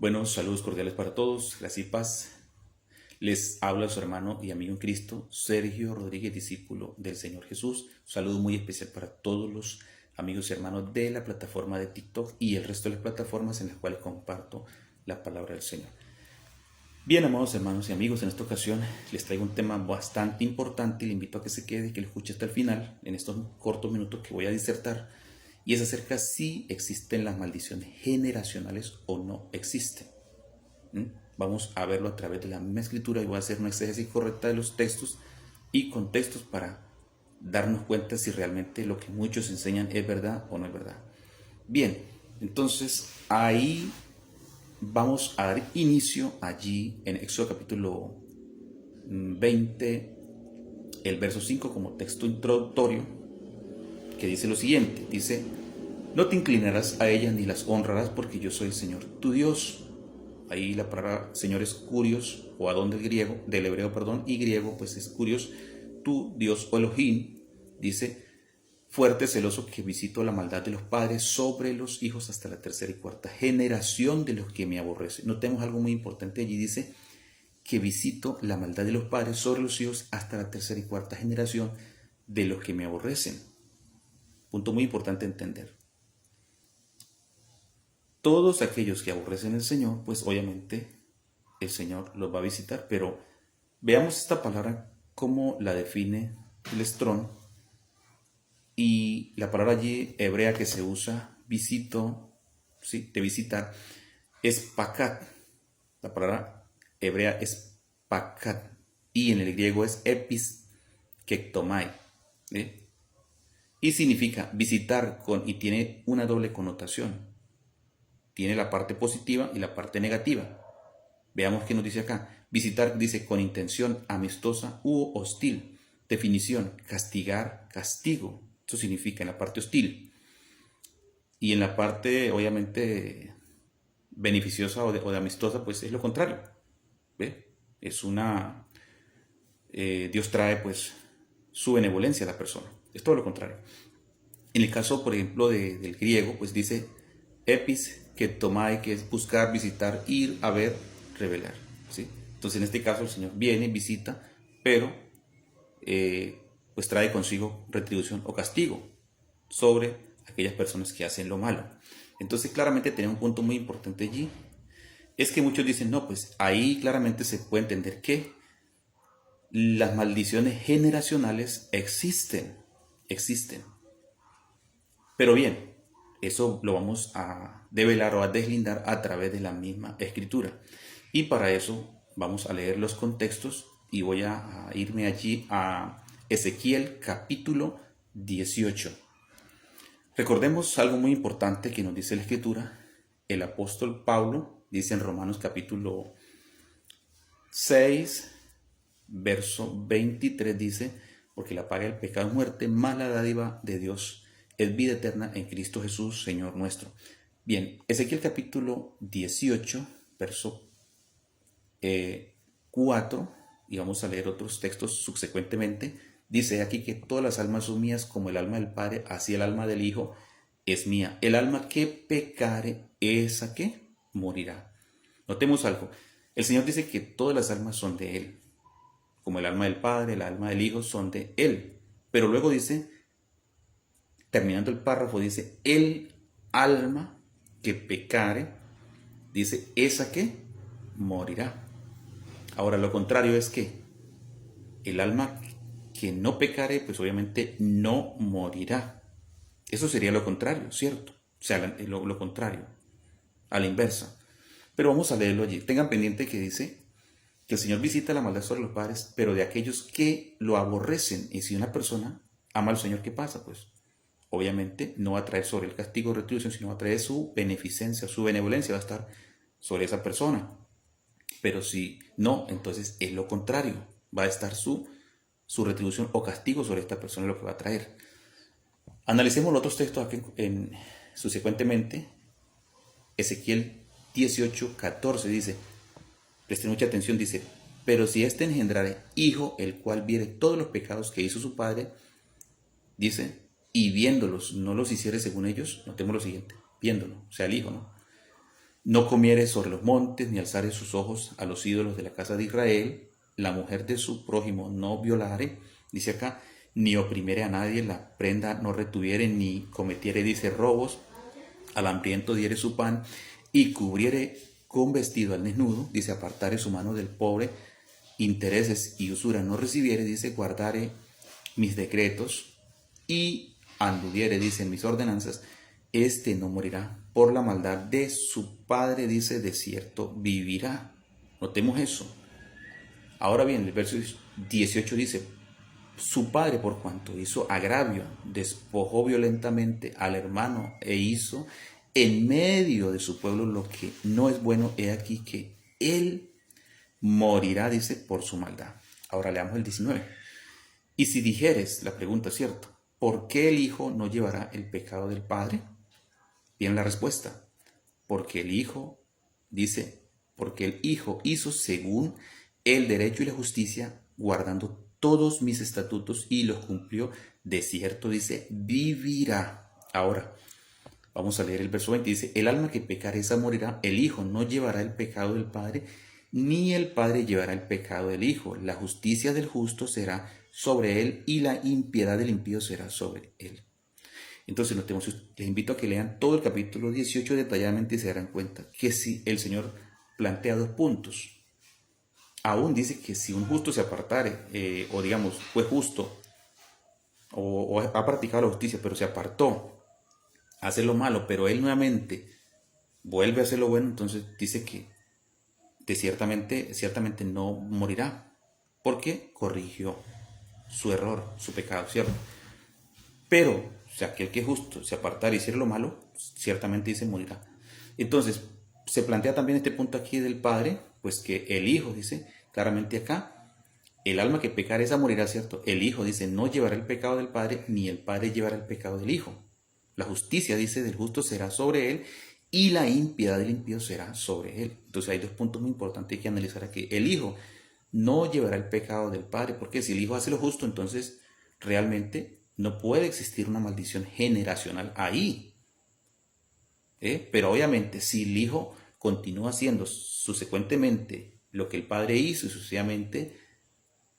Buenos saludos cordiales para todos, gracia y paz. Les habla su hermano y amigo en Cristo, Sergio Rodríguez, discípulo del Señor Jesús. Un saludo muy especial para todos los amigos y hermanos de la plataforma de TikTok y el resto de las plataformas en las cuales comparto la palabra del Señor. Bien, amados hermanos y amigos, en esta ocasión les traigo un tema bastante importante y le invito a que se quede, que lo escuche hasta el final, en estos cortos minutos que voy a disertar, y es acerca si existen las maldiciones generacionales o no existen. Vamos a verlo a través de la misma escritura y voy a hacer una exégesis correcta de los textos y contextos para darnos cuenta si realmente lo que muchos enseñan es verdad o no es verdad. Bien, entonces ahí vamos a dar inicio allí en Éxodo capítulo 20, el verso 5 como texto introductorio, que dice lo siguiente, dice: no te inclinarás a ellas ni las honrarás, porque yo soy el Señor tu Dios. Ahí la palabra Señor es Kurios, o Adón del hebreo, y griego pues es Kurios, tu Dios o Elohim. Dice: fuerte, celoso, que visito la maldad de los padres sobre los hijos hasta la tercera y cuarta generación de los que me aborrecen. Notemos algo muy importante allí, dice que visito la maldad de los padres sobre los hijos hasta la tercera y cuarta generación de los que me aborrecen. Punto muy importante entender. Todos aquellos que aborrecen al Señor, pues obviamente el Señor los va a visitar, pero veamos esta palabra cómo la define el Strong. Y la palabra allí hebrea que se usa, visito, ¿sí?, de visitar, es pakat. La palabra hebrea es pakat y en el griego es episkektomai, ¿sí? Y significa visitar y tiene una doble connotación. Tiene la parte positiva y la parte negativa. Veamos qué nos dice acá. Visitar dice con intención amistosa u hostil. Definición: castigar, castigo. Eso significa en la parte hostil. Y en la parte, obviamente, beneficiosa o de amistosa, pues es lo contrario. ¿Ve? Es una... Dios trae, pues, su benevolencia a la persona. Es todo lo contrario. En el caso, por ejemplo, del griego, pues dice episkektomai, que es buscar, visitar, ir, a ver, revelar, ¿sí? Entonces, en este caso, el Señor viene, visita, pero pues trae consigo retribución o castigo sobre aquellas personas que hacen lo malo. Entonces, claramente tenemos un punto muy importante allí. Es que muchos dicen, no, pues ahí claramente se puede entender que las maldiciones generacionales existen. Pero bien, eso lo vamos a develar o a deslindar a través de la misma escritura. Y para eso vamos a leer los contextos y voy a irme allí a Ezequiel capítulo 18. Recordemos algo muy importante que nos dice la escritura. El apóstol Pablo dice en Romanos capítulo 6, verso 23, dice: porque la paga del pecado es muerte, mas la dádiva de Dios es vida eterna en Cristo Jesús, Señor nuestro. Bien, Ezequiel capítulo 18, verso 4, y vamos a leer otros textos subsecuentemente. Dice aquí que todas las almas son mías, como el alma del Padre, así el alma del Hijo es mía. El alma que pecare, esa que morirá. Notemos algo. El Señor dice que todas las almas son de Él, como el alma del Padre, el alma del Hijo son de Él. Pero luego dice, terminando el párrafo, dice: el alma que pecare, dice, esa que morirá. Ahora, lo contrario es que el alma que no pecare, pues obviamente no morirá. Eso sería lo contrario, ¿cierto? O sea, lo contrario, a la inversa. Pero vamos a leerlo allí. Tengan pendiente que dice que el Señor visita la maldad sobre los padres, pero de aquellos que lo aborrecen. Y si una persona ama al Señor, ¿qué pasa? Pues obviamente no va a traer sobre el castigo o retribución, sino va a traer su beneficencia, su benevolencia va a estar sobre esa persona. Pero si no, entonces es lo contrario. Va a estar su retribución o castigo sobre esta persona, lo que va a traer. Analicemos los otros textos aquí subsecuentemente. Ezequiel 18, 14 dice, presten mucha atención, dice: pero si éste engendrare hijo, el cual viere todos los pecados que hizo su padre, dice, y viéndolos no los hiciere según ellos, notemos lo siguiente, viéndolo, o sea, el hijo, ¿no? no comiere sobre los montes, ni alzare sus ojos a los ídolos de la casa de Israel, la mujer de su prójimo no violare, dice acá, ni oprimiere a nadie, la prenda no retuviere, ni cometiere, dice, robos, al hambriento diere su pan, y cubriere con vestido al desnudo, dice, apartare su mano del pobre, intereses y usura no recibiere, dice, guardare mis decretos, y anduviere, dice, en mis ordenanzas, este no morirá por la maldad de su padre, dice, de cierto vivirá. Notemos eso. Ahora bien, el verso 18 dice, su padre por cuanto hizo agravio, despojó violentamente al hermano e hizo en medio de su pueblo lo que no es bueno, he aquí que él morirá, dice, por su maldad. Ahora leamos el 19. Y si dijeres, la pregunta es cierta, ¿por qué el hijo no llevará el pecado del padre? Bien, la respuesta, porque el hijo, dice, porque el hijo hizo según el derecho y la justicia, guardando todos mis estatutos y los cumplió, de cierto, dice, vivirá. Ahora, vamos a leer el verso 20, dice, el alma que pecare esa morirá, el hijo no llevará el pecado del padre, ni el padre llevará el pecado del hijo. La justicia del justo será sobre él y la impiedad del impío será sobre él. Entonces, les invito a que lean todo el capítulo 18 detalladamente y se darán cuenta que si el Señor plantea dos puntos, aún dice que si un justo se apartare, o digamos, fue justo, o ha practicado la justicia, pero se apartó, hace lo malo, pero él nuevamente vuelve a hacer lo bueno, entonces dice que ciertamente no morirá, porque corrigió su error, su pecado, ¿cierto? Pero, o sea, que el que es justo se apartara y hiciera lo malo, ciertamente dice morirá. Entonces, se plantea también este punto aquí del Padre, pues que el Hijo, dice claramente acá, el alma que pecare esa morirá, ¿cierto? El Hijo, dice, no llevará el pecado del Padre, ni el Padre llevará el pecado del Hijo. La justicia, dice, del justo será sobre él, y la impiedad del impío será sobre él. Entonces hay dos puntos muy importantes que analizar aquí. El Hijo no llevará el pecado del Padre, porque si el Hijo hace lo justo, entonces realmente no puede existir una maldición generacional ahí. Pero obviamente si el Hijo continúa haciendo subsecuentemente lo que el Padre hizo y sucesivamente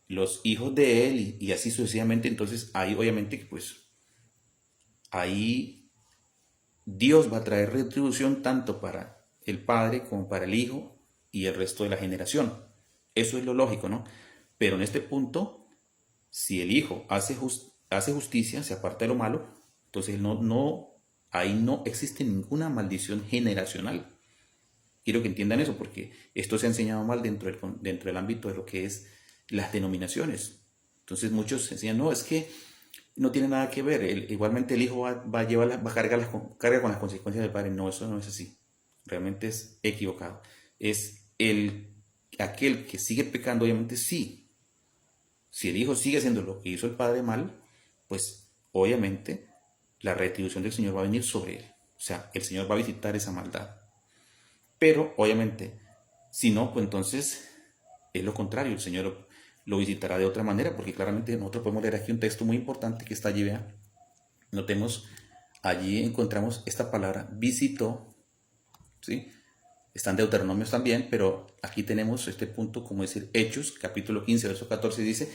los hijos de él y así sucesivamente, entonces ahí obviamente que pues ahí Dios va a traer retribución tanto para el Padre como para el Hijo y el resto de la generación. Eso es lo lógico, ¿no? Pero en este punto, si el Hijo hace justicia, se aparta de lo malo, entonces ahí no existe ninguna maldición generacional. Quiero que entiendan eso porque esto se ha enseñado mal dentro del ámbito de lo que es las denominaciones. Entonces muchos enseñan, no, es que no tiene nada que ver. Igualmente el hijo va a cargar carga con las consecuencias del padre. No, eso no es así. Realmente es equivocado. Es aquel que sigue pecando, obviamente sí. Si el hijo sigue haciendo lo que hizo el padre mal, pues obviamente la retribución del Señor va a venir sobre él. O sea, el Señor va a visitar esa maldad. Pero obviamente, si no, pues entonces es lo contrario. El Señor lo visitará de otra manera, porque claramente nosotros podemos leer aquí un texto muy importante que está allí, vean. Notemos, allí encontramos esta palabra visitó, ¿sí? Están Deuteronomios también, pero aquí tenemos este punto, como decir, Hechos, capítulo 15, verso 14, dice,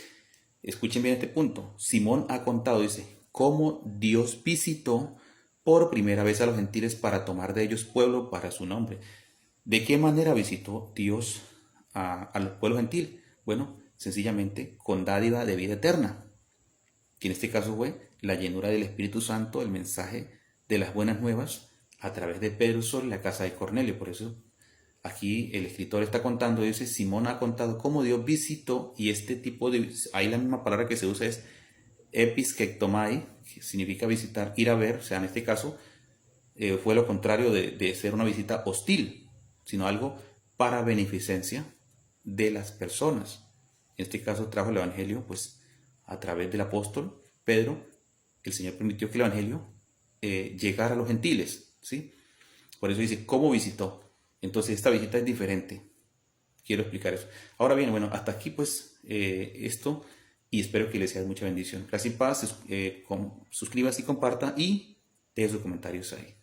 escuchen bien este punto, Simón ha contado, dice, cómo Dios visitó por primera vez a los gentiles para tomar de ellos pueblo para su nombre. ¿De qué manera visitó Dios al pueblo gentil? Bueno, sencillamente con dádiva de vida eterna, que en este caso fue la llenura del Espíritu Santo, el mensaje de las buenas nuevas a través de Pedro sobre la casa de Cornelio. Por eso aquí el escritor está contando, dice, Simón ha contado cómo Dios visitó, y este tipo de, ahí la misma palabra que se usa es episkektomai, que significa visitar, ir a ver, o sea, en este caso fue lo contrario de ser una visita hostil, sino algo para beneficencia de las personas. En este caso trajo el Evangelio, pues a través del apóstol Pedro, el Señor permitió que el Evangelio llegara a los gentiles, ¿sí? Por eso dice, ¿cómo visitó? Entonces esta visita es diferente. Quiero explicar eso. Ahora bien, bueno, hasta aquí pues esto, y espero que les sea de mucha bendición. Gracias y paz, suscríbase y comparta y deje sus comentarios ahí.